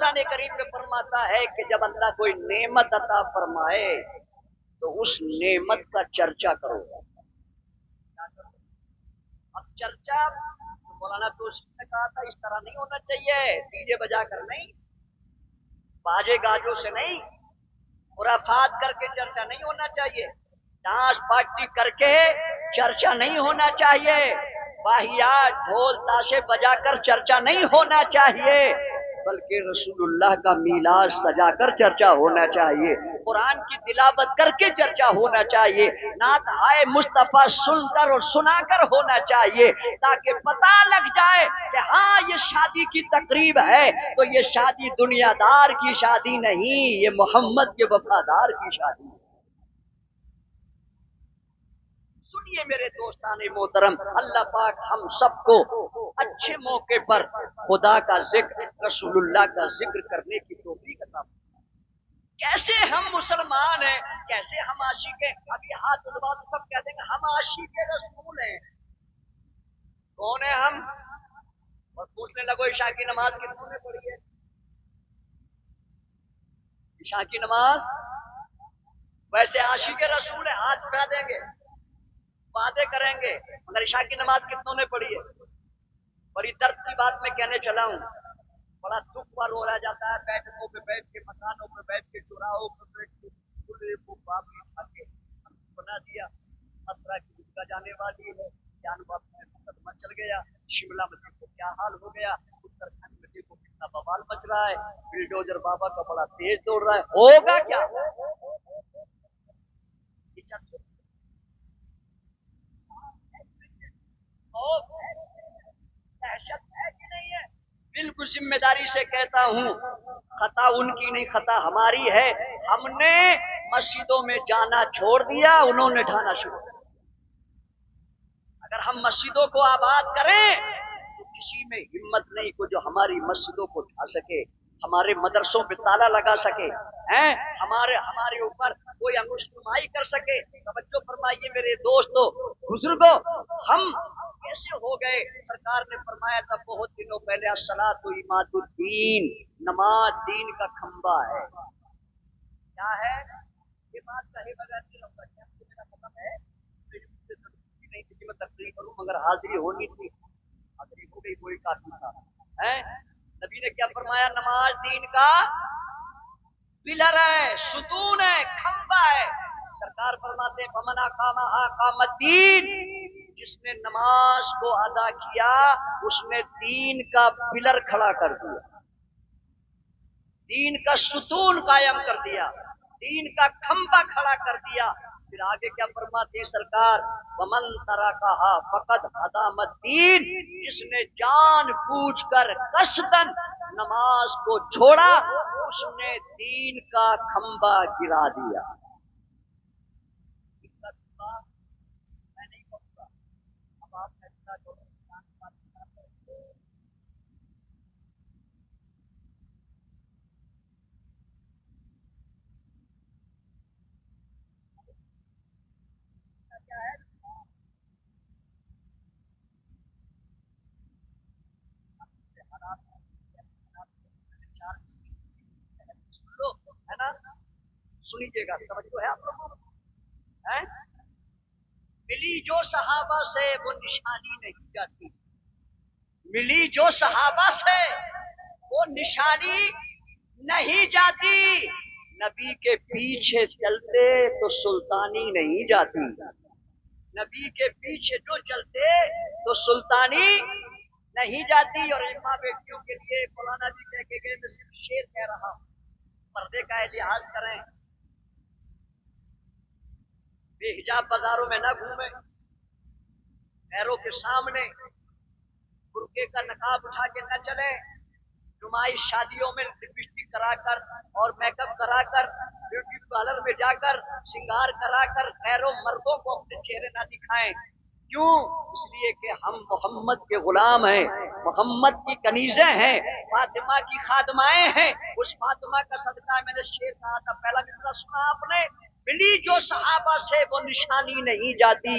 कुरान करीम में फरमाता है कि जब अल्लाह कोई नेमत अता फरमाए तो उस नेमत का चर्चा करो। अब चर्चा तो मौलाना तौसीफ ने कहा था इस तरह नहीं होना चाहिए, डीजे बजा कर नहीं, बाजे गाजों से नहीं, खुराफात करके चर्चा नहीं होना चाहिए, डांस पार्टी करके चर्चा नहीं होना चाहिए, वाहियात ढोल ताशे बजाकर चर्चा नहीं होना चाहिए, बल्कि रसूलुल्लाह का मीलाद सजाकर चर्चा होना चाहिए, कुरान की तिलावत करके चर्चा होना चाहिए, नात हाय मुस्तफा सुनकर और सुनाकर होना चाहिए, ताकि पता लग जाए कि हाँ ये शादी की तकरीब है तो ये शादी दुनियादार की शादी नहीं, ये मोहम्मद के वफादार की शादी है। सुनिए मेरे दोस्ताने मोहतरम, अल्लाह पाक हम सबको अच्छे मौके पर खुदा का जिक्र, रसूलुल्लाह का जिक्र करने की तौफीक अता फरमाए। कैसे हम मुसलमान हैं, कैसे हम आशिक हैं, अभी हाथ उठवा तो सब कह देंगे हम आशिक रसूल हैं। कौन है हम? और पूछने लगो ईशा की नमाज कितनों ने पढ़ी है? ईशा की नमाज वैसे आशिक रसूल है, हाथ उठा देंगे, वादे करेंगे, मगर ईशा की नमाज कितनों ने पढ़ी है? बड़ी दर्द की बात मैं कहने चला हूं, बड़ा दुख पर हो रहा जाता है, बैठकों पे बैठ के, मकानों पे बैठ के, चौराहों पे बैठ के, को बाप उठा के बना दिया, मथुरा की दुर्गा जाने वाली है, ज्ञान बाप में मुकदमा चल गया, शिमला मस्जिद को क्या हाल हो गया, उत्तराखंड में देखो कितना बवाल मच रहा है, बिल्डोजर बाबा का बड़ा तेज दौड़ रहा है, होगा क्या? दहशत है कि नहीं है? बिल्कुल जिम्मेदारी से कहता हूं, खता उनकी नहीं, खता हमारी है। हमने मस्जिदों में जाना छोड़ दिया, उन्होंने ढाना शुरू कर दिया। अगर हम मस्जिदों को आबाद करें तो किसी में हिम्मत नहीं को जो हमारी मस्जिदों को ढा सके, हमारे मदरसों पे ताला लगा सके, हैं, हमारे ऊपर कोई अंगुष्ठमाई कर सके। तवज्जो फरमाइए मेरे दोस्तों, बुजुर्गों, हम कैसे हो गए? सरकार ने फरमाया था बहुत दिनों पहले, अस्सलातु इमादुद्दीन, नमाज दीन का खंबा है। क्या है ये बात? कहे बगैर नहीं होगा, क्या मेरा मतलब है नहीं थी कि मैं तकरीर करूं, मगर हाजिरी होनी थी, हाजिरी हो गई, कोई काफी था। है नबी ने क्या फरमाया? नमाज दीन का पिलर है, सुतून है, खंबा है। सरकार फरमाते फमना कामा कामद्दीन, जिसने नमाज को अदा किया उसने दीन का पिलर खड़ा कर दिया, दीन का सुतून कायम कर दिया, दीन का खंबा खड़ा कर दिया। फिर आगे क्या फरमाती है सरकार? वमन तरकहा फकद हदामद्दीन, जिसने जान बूझकर कसदन नमाज को छोड़ा उसने दीन का खंबा गिरा दिया। मैं नहीं कहूँगा, अब आप फैसला करो। क्या है? है ना? सुनिएगा, तवज्जो है आप लोगों को? है? मिली जो सहाबा से वो निशानी नहीं जाती, मिली जो सहाबा से वो निशानी नहीं जाती। नबी के पीछे चलते तो सुल्तानी नहीं जाती, नबी के पीछे जो चलते तो सुल्तानी नहीं जाती। और एक माँ बेटियों के लिए मौलाना जी कह के गए, मैं सिर्फ शेर कह रहा हूं, पर्दे का लिहाज करें, बेहिजाब बाजारों में न घूमे, पैरों के सामने बुर्के का नकाब उठा के न चले, नुमाइश शादियों में लिपस्टिक कराकर और मेकअप कराकर, ब्यूटी पार्लर में जाकर श्रृंगार कराकर गैरों मर्दों को अपने चेहरे न दिखाएं। क्यों? इसलिए कि हम मोहम्मद के गुलाम हैं, मोहम्मद की कनीज़े हैं, फातिमा की खादमाएं हैं। उस फातिमा का सदका, मैंने शेर कहा था, पहला मिसरा सुना आपने, मिली जो सहाबा से वो निशानी नहीं जाती,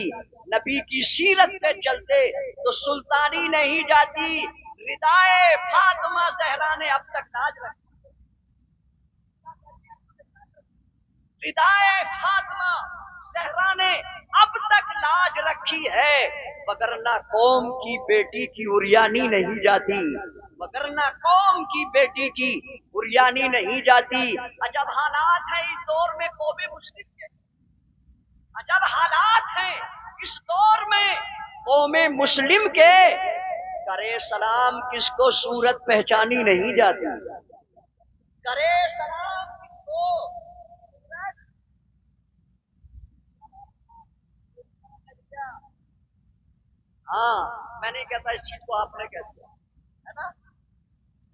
नबी की सीरत पे चलते तो सुल्तानी नहीं जाती। रिदाए फातिमा ज़हरा ने अब तक ताज रखा, रिदाए फातिमा ज़हरा ने अब तक लाज रखी है, वगरना कौम की बेटी की उरियानी नहीं जाती, वगरना कौम की बेटी की उरियानी नहीं जाती। अजब हालात है इस दौर में कौम मुस्लिम के, अजब हालात हैं इस दौर में कौम मुस्लिम के। करे सलाम किसको सूरत पहचानी नहीं जाती, करे सलाम किसको सूरत। हाँ, मैं नहीं कहता इस चीज को, आपने कह दिया है ना।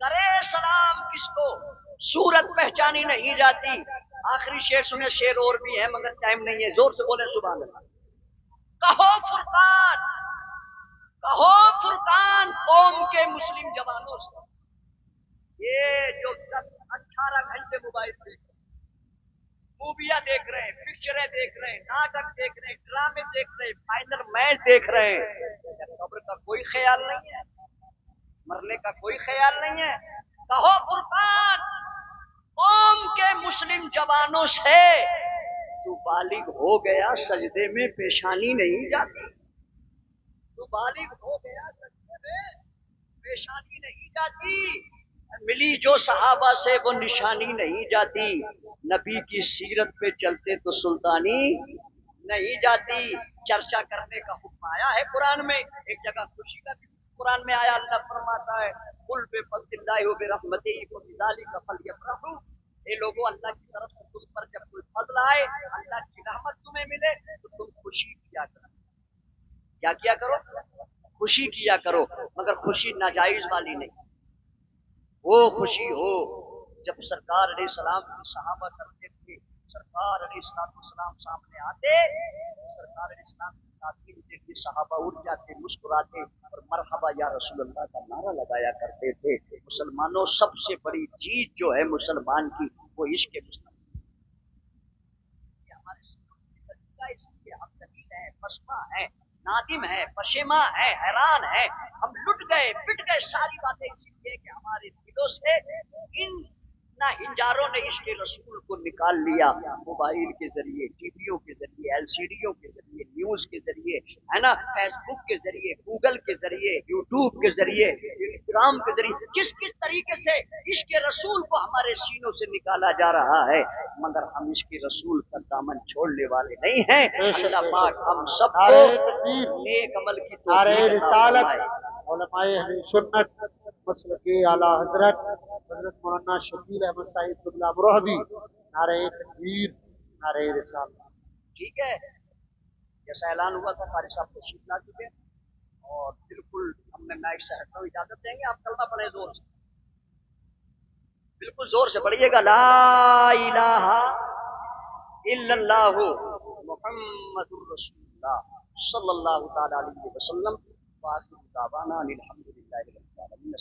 करे सलाम किसको सूरत पहचानी नहीं जाती। आखिरी शेर सुने, शेर और भी है मगर टाइम नहीं है, जोर से बोले सुभान अल्लाह। कहो फुरकान, कहो फुरकान कौम के मुस्लिम जवानों से। ये जो 18 घंटे मोबाइल देख रहे, मूवियां देख रहे हैं, पिक्चरें देख रहे हैं, नाटक देख रहे हैं, ड्रामे देख रहे हैं, फाइनल मैच देख रहे हैं, कब्र का कोई ख्याल नहीं है, मरने का कोई ख्याल नहीं है। कहो फुरकान कौम के मुस्लिम जवानों से, तू बालिग हो गया सजदे में पेशानी नहीं जाती, तू बालिग हो गया सजदे में पेशानी नहीं जाती। मिली जो सहाबा से वो निशानी नहीं जाती, नबी की सीरत पे चलते तो सुल्तानी नहीं जाती। चर्चा करने का हुक्म आया है कुरान में, एक जगह खुशी का भी कुरान में आया, अल्लाह फरमाता है कुल बेफज़लिल्लाहि व बिरहमतिही फबिज़ालिका फलयफ़रहू। ये लोगों, अल्लाह की तरफ से तुम पर जब कोई फजल आए, अल्लाह की रहमत तुम्हें मिले तो तुम खुशी किया करो। क्या किया करो? खुशी किया करो, मगर खुशी नाजायज वाली नहीं। वो खुशी हो जब सरकार अलैहिस्सलाम की सहाबा करते थे, सरकार अलैहिस्सलाम सामने आते, सरकार अलैहिस्सलाम की ताज़ीम के लिए सहाबा उठ जाते, मुस्कुराते और मरहबा या रसूलल्लाह का नारा लगाया करते थे। मुसलमानों, सबसे बड़ी चीज जो है मुसलमान की, वो इश्क मुस्तफा। इसलिए हम दलील है, पसमा है, नादिम है, पशेमा है, हैरान है, हम लुट गए, पिट गए। सारी बातें इसीलिए कि हमारे दिलों से इन ना हिंजारों ने इसके रसूल को निकाल लिया। मोबाइल के जरिए, टीवियों के जरिए, एलसीडीओं के जरिए, न्यूज के जरिए, है ना, फेसबुक के जरिए, गूगल के जरिए, यूट्यूब के जरिए, इंस्टाग्राम के जरिए, किस किस तरीके से इसके रसूल को हमारे सीनों से निकाला जा रहा है, मगर हम इसके रसूल का दामन छोड़ने वाले नहीं हैं। अल्लाह पाक हम सबको नेक अमल की तौफीक अता फरमाए। उलमाए सुन्नत मसलके आला हजरत हजरत मौलाना शकील अहमद साहिब कुबला मुरहबी, नारे तकबीर, नारे रिसालत। ठीक है, जैसा ऐलान हुआ था कारी साहब तशरीफ ला चुके हैं और बिल्कुल हमने माइक से हटना, इजाजत देंगे। आप कलमा पढ़े जोर से, बिल्कुल जोर से पढ़िएगा, ला इलाहा इल्लल्लाहु मुहम्मदुर रसूलुल्लाह सल्लल्लाहु तआला अलैहि वसल्लम। व आखिरु दावाना अनिल हम्दुलिल्लाहि रब्बिल आलमीन।